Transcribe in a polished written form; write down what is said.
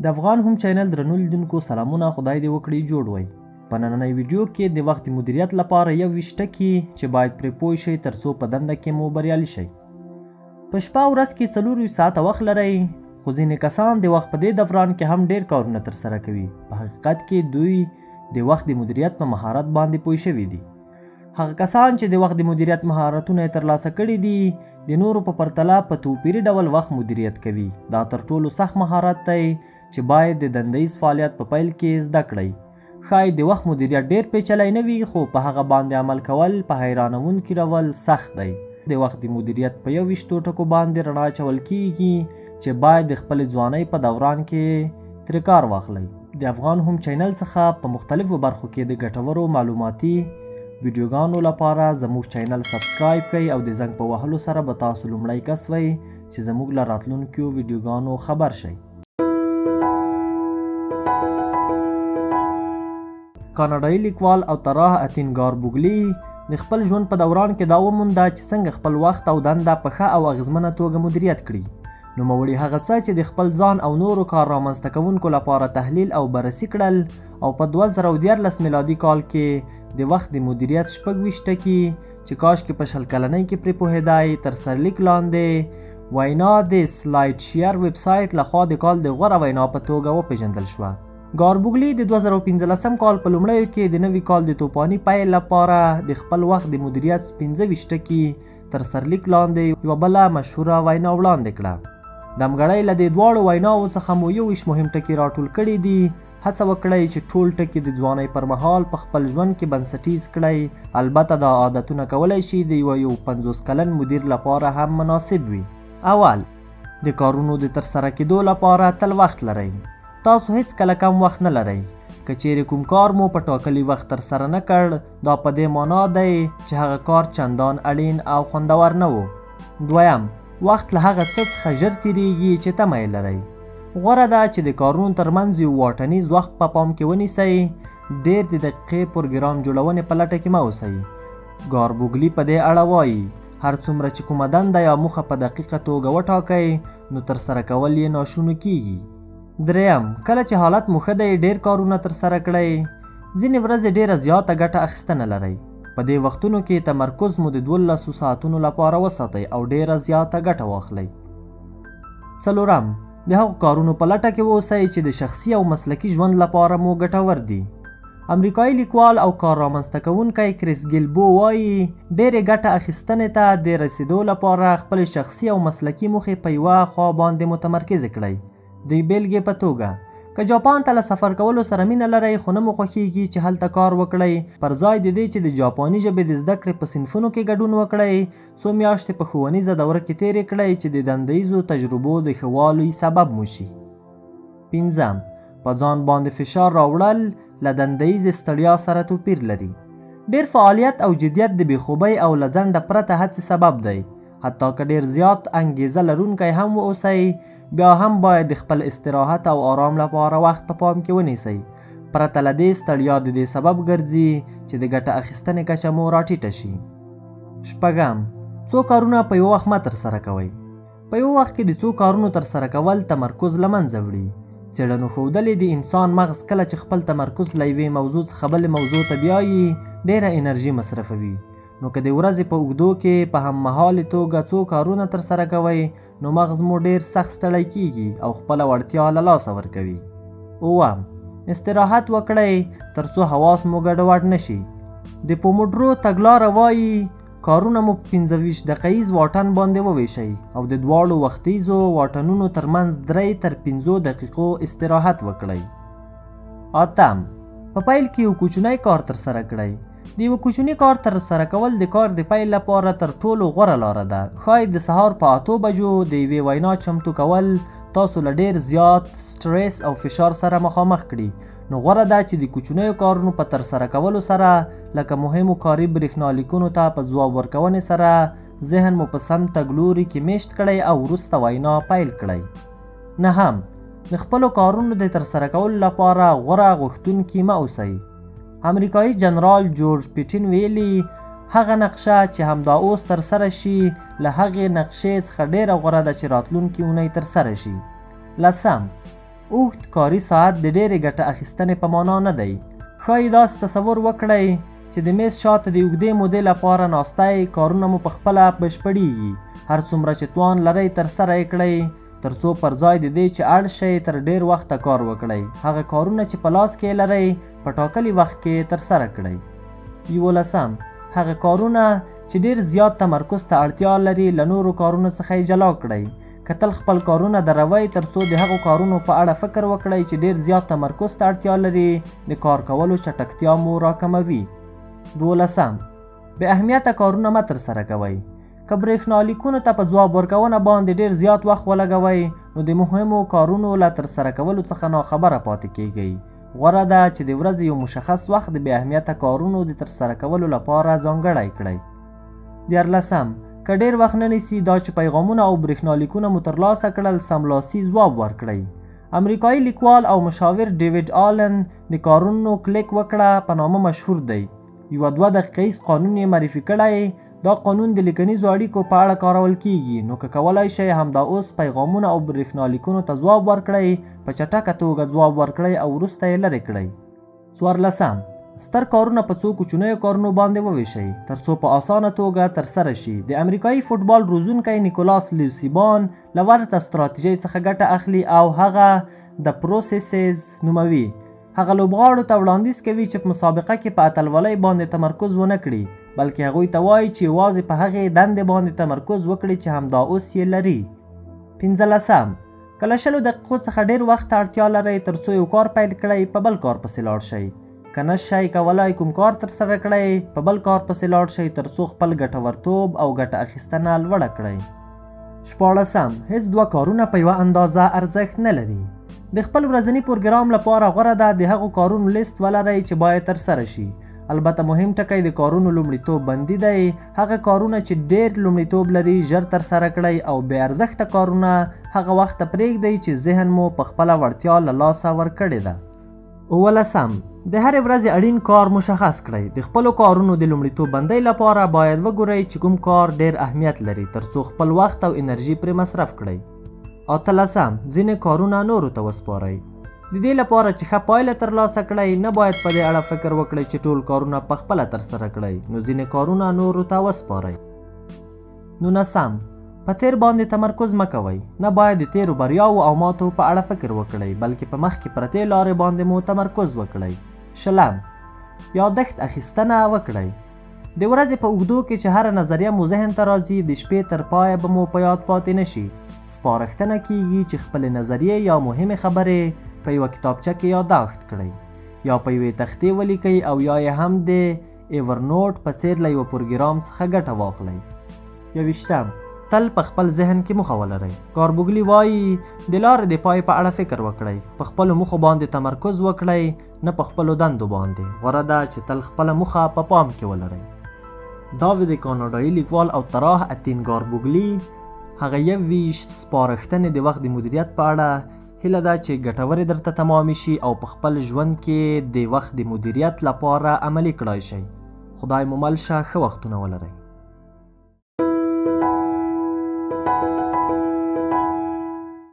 د افغان هوم چینل درنو لیدونکو سلامونه، خدای دې وکړي جوړ وي. په نننۍ ویډیو کې د وخت مدیریت لپاره یو ویشت ټکي چې باید پرې پوه شئ ترڅو په دنده کې مو بریالي شئ. په شپه ورځ کې 24 ساعته وخت لرئ، خو ځینې کسان د وخت په دې دوران کې هم ډیر کارونه ترسره کوي. په حقیقت کې دوی د وخت د مدیریت په مهارت باندې پوه شوي دي. هغه کسان چې د وخت د مدیریت مهارتونه ترلاسه کړي دي د نورو په پرتله په توپیري ډول وخت مدیریت کوي. دا تر ټولو سخت مهارت دی چې باید د دندهیز فعالیت په پیل کې زده کړئ. ښایي د وخت مدیریت ډیر پیچلی نه وي، خو په هغه باندې عمل کول په حیرانونکي ډول سخت دی. د وخت د مدیریت په 21 ټکو باندې رڼا اچول کیږي چې باید د خپل ځوانۍ په دوران کې ترې کار واخلئ. د افغان هوم چینل څخه په مختلفو برخو کې د ګټورو معلوماتي ویډیوګانو لپاره زموږ چینل سبسکرایب کړئ او د زنګ په وهلو سره به تاسو لومړی کس وئ چې زموږ له راتلونکو ویډیوګانو خبر شئ. کاناډایي لیکوال او طراح اتین ګاربوګلي د خپل ژوند په دوران کې دا ومونده چې څنګه خپل وخت او دنده په ښه او اغیزمنه توګه مدیریت کړي. نوموړي هغه څه چې د خپل ځان او نورو کار رامنځته کوونکو لپاره تحلیل او بررسي کړل او په 2014 میلادي کال کې د وخت د مدیریت 26 ټکي چې کاشکې په 20 کلنۍ کې پرې پوهېدای تر سرلیک لاندې وینا د سلایډ شیر ویب سایټ لخوا د کال د غوره وینا په توګه وپېژندل شوه. ګاربوګلي د 2015 کال په لومړیو کې د نوي کال د توپاني پیل لپاره د خپل وخت د مدیریت 25 ټکي تر سرلیک لاندې یوه بله مشهوره وینا وړاندې کړه. د همګړۍ له دې دواړو ویناوو څخه مو 21 مهم ټکي راټول کړي دي. هڅه وکړئ چې ټول ټکي د ځوانۍ پر مهال په خپل ژوند کې بنسټیز کړئ. البته دا عادتونه کولی شي د یو 50 کلن مدیر لپاره هم مناسب وي. اول، د کارونو د ترسره کېدو لپاره تل وخت لرئ. تاسو هیڅ کله کم وخت نه لرئ. که چیرې کوم کار مو په ټاکلي وخت ترسره نه کړ، دا په دې معنا دی چې هغه کار چندان اړین او خوندور نه و. دویم، وخت له هغه څه څخه ژر تیریږي چې تمه یې لرئ. غوره ده چې د کارونو ترمنځ یو واټنیز وخت په پام کې ونیسئ. ډېر د دقیقې پروګرام جوړونې په لټه کې مه اوسئ. ګاربوګلي په دې اړه وایي هر څومره چې کومه دنده یا موخه په دقیقه توګه وټاکئ نو ترسره کول یې ناشوني کیږي. دریم، کله چې حالت مو ښه دی ډېر کارونه ترسره کړئ. ځینې ورځې ډېره زیاته ګټه اخیستنه لرئ. په دې وختونو کې تمرکز مو د 12 ساعتونو لپاره وساتئ او ډېره زیاته ګټه واخلئ. څلورم، د هغو کارونو په لټه کې واوسئ چې د شخصي او مسلکي ژوند لپاره مو ګټور دي. امریکایي لیکوال او کار رامنځته کوونکی کریس ګیلبو وایي ډېرې ګټه اخیستنې ته د رسیدو لپاره خپل شخصي او مسلکي موخې په یوه خوا باندې متمرکز کړئ. د بیلګې په توګه، که جاپان ته له سفر کولو سره مینه لرئ خو نه مو خوښیږي چې هلته کار وکړئ، پر ځای د دې چې د جاپاني ژبې د زده کړې په صنفونو کې ګډون وکړئ، څو میاشتې په ښوونیزه دوره کې تېرې کړئ چې د دندهیزو تجربو د ښه والي سبب مو شي. پنځم، په ځان باندې فشار راوړل له دندهیزې ستړیا سره توپیر لري. ډېر فعالیت او جدیت د بېخوبۍ او له ځنډه پرته هڅې سبب دی. حتی که ډېر زیات انګېزه لرونکی هم واوسئ، بیا هم باید د خپل استراحت او آرام لپاره وخت په پام کې ونیسئ. پرته له دې ستړیا د دې سبب ګرځي چې د ګټه اخیستنې کچه مو راټیټه شي. شپږم، څو کارونه په یو وخت مه ترسره کوئ. په یو وخت کې د څو کارونو ترسره کول تمرکز له منځه وړي. څېړنو ښودلې د انسان مغز کله چې خپل تمرکز له یوې موضوع څخه بلې موضوع ته بیایي ډېره انرژي مصرفوي. نو که د ورځې په اوږدو کې په هممهالې توګه څو کارونه ترسره کوئ نو مغز مو ډېر سخت ستړی کیږي او خپله وړتیا له لاسه ورکوي. اووم، استراحت وکړئ تر څو حواس مو ګډوډ نه شي. د پوموډرو تګلاره وایي کارونه مو په 15 دقیقیز واټن باندې وویشئ او د دواړو وختیزو واټنونو ترمنځ 3 تر 5 دقیقو استراحت وکړئ. اتم، په پیل کې یو کوچنی کار ترسره کړئ. د یو کوچني کار ترسره کول د کار د پیل لپاره تر ټولو غوره لاره ده. ښایي د سهار په 8 بجو د یوې وینا چمتو کول تاسو له ډېر زیات سټریس او فشار سره مخامخ کړي. نو غوره ده چې د کوچنیو کارونو په ترسره کولو سره لکه مهمو کاري برېښنالیکونو ته په ځواب ورکونې سره ذهن مو په سم تګلوري کې میشت کړئ او وروسته وینا پیل کړئ. نهم، د خپلو کارونو د ترسره کولو لپاره غوره غوښتونکي مه اوسئ. امریکایي جنرال جورج پیټین ویلي هغه نقشه چې همدا اوس ترسره شي له هغې نقشې څخه ډېره غوره ده چې راتلونکې اونۍ ترسره شي. لسم، اوږد کاري ساعت د ډېرې ګټه اخیستنې په معنا نه دی. ښایي داسې تصور وکړئ چې د میز شاته د اوږدې مودې لپاره ناستی، کارونه مو پخپله بشپړیږي. هر څومره چې توان لرئ ترسره یې کړئ، تر څو پر ځای د دې چې اړ شئ تر ډېر وخته کار وکړئ. هغه کارونه چې په لاس کې لرئ په ټاکلي وخت کې ترسره کړئ. 11 هغه کارونه چې ډېر زیات تمرکز ته اړتیا لري له نورو کارونو څخه یې جلا کړئ. که تل خپل کارونه دروئ تر څو د هغو کارونو په اړه فکر وکړئ چې ډېر زیات تمرکز ته اړتیا لري، د کار کولو چټکتیا مو راکموي. 12 بې اهمیته کارونه مه ترسره کوئ. که برېښنالیکونو ته په ځواب ورکونه باندې ډېر زیات وخت ولګوئ نو د مهمو کارونو له ترسره کولو څخه ناخبره پاتې کیږئ. غوره ده چې د ورځې یو مشخص وخت د بې اهمیته کارونو د ترسره کولو لپاره ځانګړی کړئ. 13 که ډېر وخت نه نیسي دا چې پیغامونه او برېښنالیکونه مو ترلاسه کړل سملاسي ځواب ورکړئ. امریکایي لیکوال او مشاور ډیویډ آلن د کارونو کلیک وکړه په نامه مشهور دی. یوه 2 دقیقیز قانون یې معرفي کړی. دا قانون د لیکنیزو اړیکو په اړه کارول کیږي. نو که کولی شئ همدا اوس پیغامونه او برېښنالیکونو ته ځواب ورکړئ، په چټکه توګه ځواب ورکړئ او وروسته یې لرې کړئ. 14 ستر کارونه په څو کوچنیو کارونو باندې وویشئ تر څو په اسانه توګه ترسره شي. د امریکایي فوټبال روزونکی نیکولاس لیوسیبان له ورته ستراتیژۍ څخه ګټه اخلي او هغه د پروسیسز نوموي. هغه لوبغاړو ته وړاندیز کوي چې په مسابقه کې په اتلولۍ باندې تمرکز ونه کړي، بلکې هغوی ته وایي چې یوازې په هغې دندې باندې تمرکز وکړي چې همدا اوس یې لري. 15 که له 20 دقیقو څخه ډېر وخت ته اړتیا لرئ تر څو یو کار پیل کړئ، په بل کار پسې لاړ شئ. که نه شئ کولی کوم کار ترسره کړئ، په بل کار پسې لاړ شئ تر څو خپل ګټورتوب او ګټه اخیستنه لوړه کړئ. 14 هیڅ 2 کارونه په یوه اندازه ارزښت نه لري. د خپل ورځني پروګرام لپاره غوره ده د هغو کارونو لیست ولرئ چې باید ترسره شي. البته مهم ټکی د کارونو لومړیتوب بندي دی. هغه کارونه چې ډېر لومړیتوب لري ژر ترسره کړئ او بې ارزښته کارونه هغه وخت ته پرېږدئ چې ذهن مو په خپله وړتیا له لاسه ورکړې ده. 19 د هرې ورځې اړین کار مشخص کړئ. د خپلو کارونو د لومړیتوب بندۍ لپاره باید وګورئ چې کوم کار ډېر اهمیت لري تر څو خپل وخت او انرژي پرې مصرف کړئ. 18 ځینې کارونه نورو ته وسپارئ. د دې لپاره چې ښه پایله ترلاسه کړئ نه باید په دې اړه فکر وکړئ چې ټول کارونه په خپله ترسره کړئ، نو ځینې کارونه نورو ته وسپارئ. 19 په تیر باندې تمرکز مه کوئ. نه باید د تیرو بریاوو او ماتو په اړه فکر وکړئ، بلکې په مخکې پرتې لارې باندې مو تمرکز وکړئ. 20 یادښت اخیستنه وکړئ. د ورځې په اوږدو کې چې هره نظریه مو ذهن ته راځي د شپې تر پایه به مو په یاد پاتې نشي. سپارښتنه کیږي چې خپلې نظریې یا مهمې خبرې په یوه کتابچه کې یاداښت کړئ یا په یوې تختې ولیکئ او یا یې هم د ایورنوټ په څیر له یوه پروګرام څخه ګټه واخلئ. 21 تل په خپل ذهن کې موخه ولرئ. کاربوګلي وایي د لارې د پای په اړه فکر وکړئ. په خپلو موخو باندې تمرکز وکړئ، نه په خپلو دندو باندې. غوره ده چې تل خپله موخه په پام کې ولرئ. دا د کاناډایي لیکوال او طراح اتین کاربوګلي هغه 21 سپارښتنې د وخت د مدیریت په اړه هیله ده چې ګټورې درته تمامې شي او په خپل ژوند کې د وخت د مدیریت لپاره عملي کړای شئ. خدای مو مل شه، ښه وختونه ولرئ.